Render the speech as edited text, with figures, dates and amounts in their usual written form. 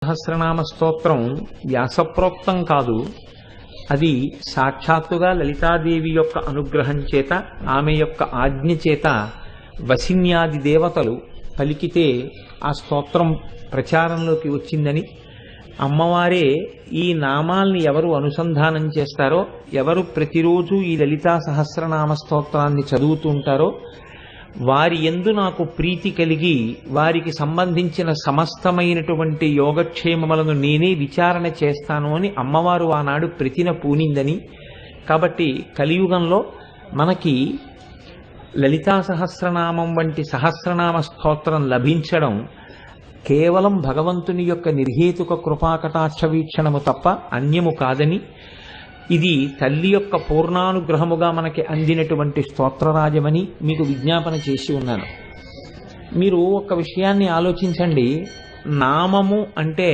సహస్రనామ స్తోత్రం వ్యాసప్రోక్తం కాదు. అది సాక్షాత్తుగా లలితాదేవి యొక్క అనుగ్రహం చేత, ఆమె యొక్క ఆజ్ఞ చేత వసిన్యాది దేవతలు పలికితే ఆ స్తోత్రం ప్రచారంలోకి వచ్చిందని, అమ్మవారే ఈ నామాల్ని ఎవరు అనుసంధానం చేస్తారో, ఎవరు ప్రతిరోజు ఈ లలితా సహస్రనామ స్తోత్రాన్ని చదువుతుంటారో వారి యందు నాకు ప్రీతి కలిగి వారికి సంబంధించిన సమస్తమైనటువంటి యోగక్షేమములను నేనే విచారణ చేస్తాను అని అమ్మవారు ఆనాడు ప్రతిన పూనిందని. కాబట్టి కలియుగంలో మనకి లలితా సహస్రనామం వంటి సహస్రనామ స్తోత్రం లభించడం కేవలం భగవంతుని యొక్క నిర్హేతుక కృపాకటాక్ష వీక్షణము తప్ప అన్యము కాదని, ఇది తల్లి యొక్క పూర్ణానుగ్రహముగా మనకి అందినటువంటి స్తోత్రరాజమని మీకు విజ్ఞాపన చేసి ఉన్నాను. మీరు ఒక విషయాన్ని ఆలోచించండి. నామము అంటే